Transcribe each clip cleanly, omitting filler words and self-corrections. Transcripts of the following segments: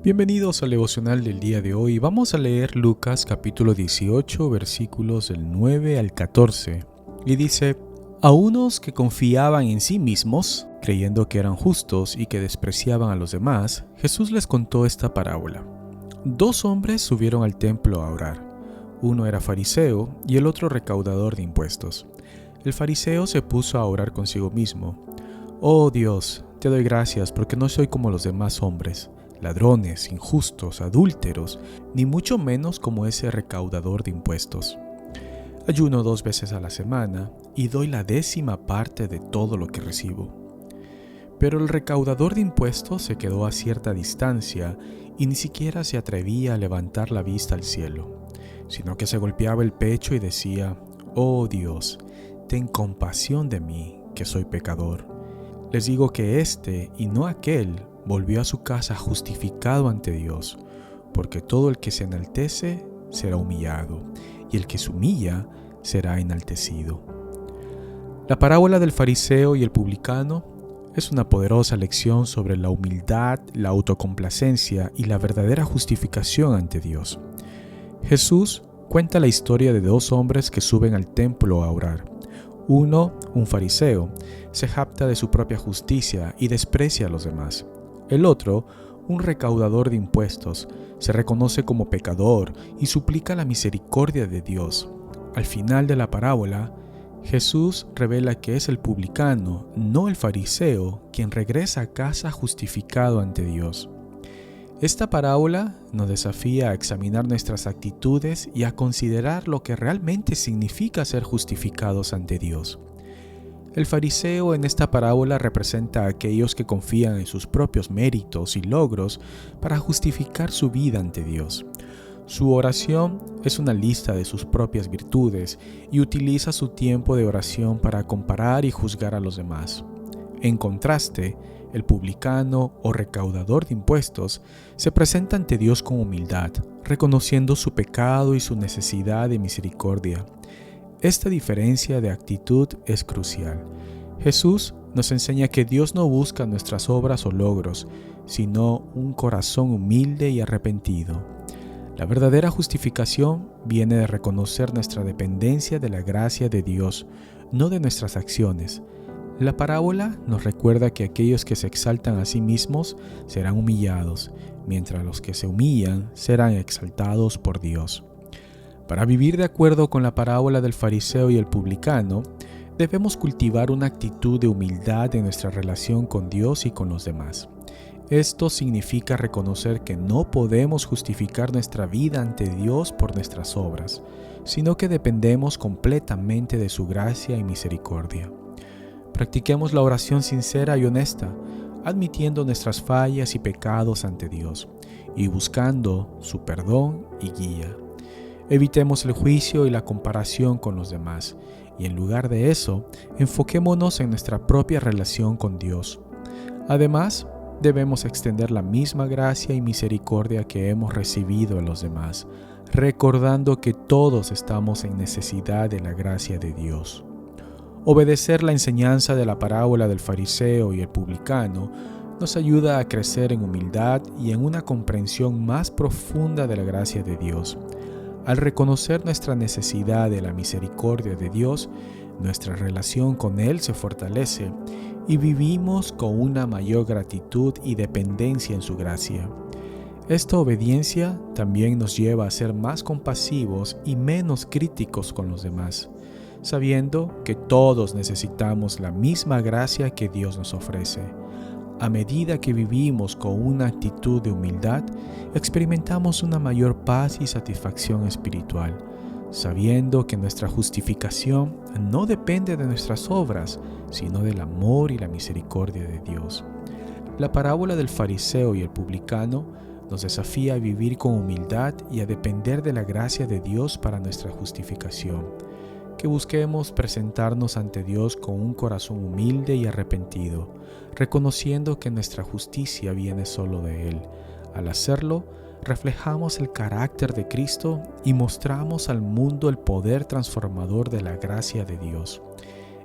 Bienvenidos al devocional del día de hoy. Vamos a leer Lucas capítulo 18, versículos del 9 al 14. Y dice: A unos que confiaban en sí mismos, creyendo que eran justos y que despreciaban a los demás, Jesús les contó esta parábola. Dos hombres subieron al templo a orar. Uno era fariseo y el otro recaudador de impuestos. El fariseo se puso a orar consigo mismo: Oh Dios, te doy gracias porque no soy como los demás hombres, ladrones, injustos, adúlteros, ni mucho menos como ese recaudador de impuestos. Ayuno 2 veces a la semana y doy la 10ª parte de todo lo que recibo. Pero el recaudador de impuestos se quedó a cierta distancia y ni siquiera se atrevía a levantar la vista al cielo, sino que se golpeaba el pecho y decía: Oh Dios, ten compasión de mí, que soy pecador. Les digo que este y no aquel volvió a su casa justificado ante Dios, porque todo el que se enaltece será humillado, y el que se humilla será enaltecido. La parábola del fariseo y el publicano es una poderosa lección sobre la humildad, la autocomplacencia y la verdadera justificación ante Dios. Jesús cuenta la historia de dos hombres que suben al templo a orar. Uno, un fariseo, se jacta de su propia justicia y desprecia a los demás. El otro, un recaudador de impuestos, se reconoce como pecador y suplica la misericordia de Dios. Al final de la parábola, Jesús revela que es el publicano, no el fariseo, quien regresa a casa justificado ante Dios. Esta parábola nos desafía a examinar nuestras actitudes y a considerar lo que realmente significa ser justificados ante Dios. El fariseo en esta parábola representa a aquellos que confían en sus propios méritos y logros para justificar su vida ante Dios. Su oración es una lista de sus propias virtudes y utiliza su tiempo de oración para comparar y juzgar a los demás. En contraste, el publicano o recaudador de impuestos se presenta ante Dios con humildad, reconociendo su pecado y su necesidad de misericordia. Esta diferencia de actitud es crucial. Jesús nos enseña que Dios no busca nuestras obras o logros, sino un corazón humilde y arrepentido. La verdadera justificación viene de reconocer nuestra dependencia de la gracia de Dios, no de nuestras acciones. La parábola nos recuerda que aquellos que se exaltan a sí mismos serán humillados, mientras los que se humillan serán exaltados por Dios. Para vivir de acuerdo con la parábola del fariseo y el publicano, debemos cultivar una actitud de humildad en nuestra relación con Dios y con los demás. Esto significa reconocer que no podemos justificar nuestra vida ante Dios por nuestras obras, sino que dependemos completamente de su gracia y misericordia. Practiquemos la oración sincera y honesta, admitiendo nuestras fallas y pecados ante Dios y buscando su perdón y guía. Evitemos el juicio y la comparación con los demás, y en lugar de eso, enfoquémonos en nuestra propia relación con Dios. Además, debemos extender la misma gracia y misericordia que hemos recibido en los demás, recordando que todos estamos en necesidad de la gracia de Dios. Obedecer la enseñanza de la parábola del fariseo y el publicano nos ayuda a crecer en humildad y en una comprensión más profunda de la gracia de Dios. Al reconocer nuestra necesidad de la misericordia de Dios, nuestra relación con Él se fortalece y vivimos con una mayor gratitud y dependencia en su gracia. Esta obediencia también nos lleva a ser más compasivos y menos críticos con los demás, sabiendo que todos necesitamos la misma gracia que Dios nos ofrece. A medida que vivimos con una actitud de humildad, experimentamos una mayor paz y satisfacción espiritual, sabiendo que nuestra justificación no depende de nuestras obras, sino del amor y la misericordia de Dios. La parábola del fariseo y el publicano nos desafía a vivir con humildad y a depender de la gracia de Dios para nuestra justificación. Que busquemos presentarnos ante Dios con un corazón humilde y arrepentido, reconociendo que nuestra justicia viene solo de Él. Al hacerlo, reflejamos el carácter de Cristo y mostramos al mundo el poder transformador de la gracia de Dios.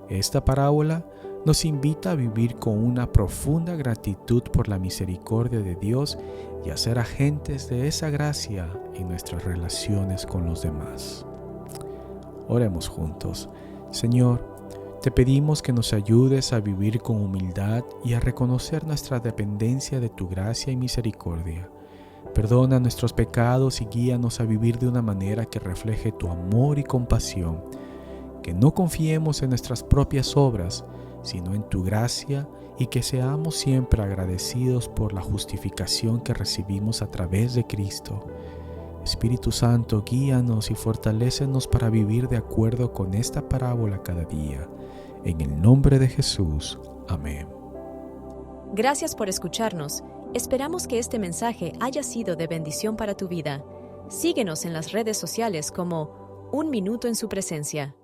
Esta parábola nos invita a vivir con una profunda gratitud por la misericordia de Dios y a ser agentes de esa gracia en nuestras relaciones con los demás. Oremos juntos. Señor, te pedimos que nos ayudes a vivir con humildad y a reconocer nuestra dependencia de tu gracia y misericordia. Perdona nuestros pecados y guíanos a vivir de una manera que refleje tu amor y compasión. Que no confiemos en nuestras propias obras, sino en tu gracia, y que seamos siempre agradecidos por la justificación que recibimos a través de Cristo. Espíritu Santo, guíanos y fortalécenos para vivir de acuerdo con esta parábola cada día. En el nombre de Jesús. Amén. Gracias por escucharnos. Esperamos que este mensaje haya sido de bendición para tu vida. Síguenos en las redes sociales como Un Minuto en Su Presencia.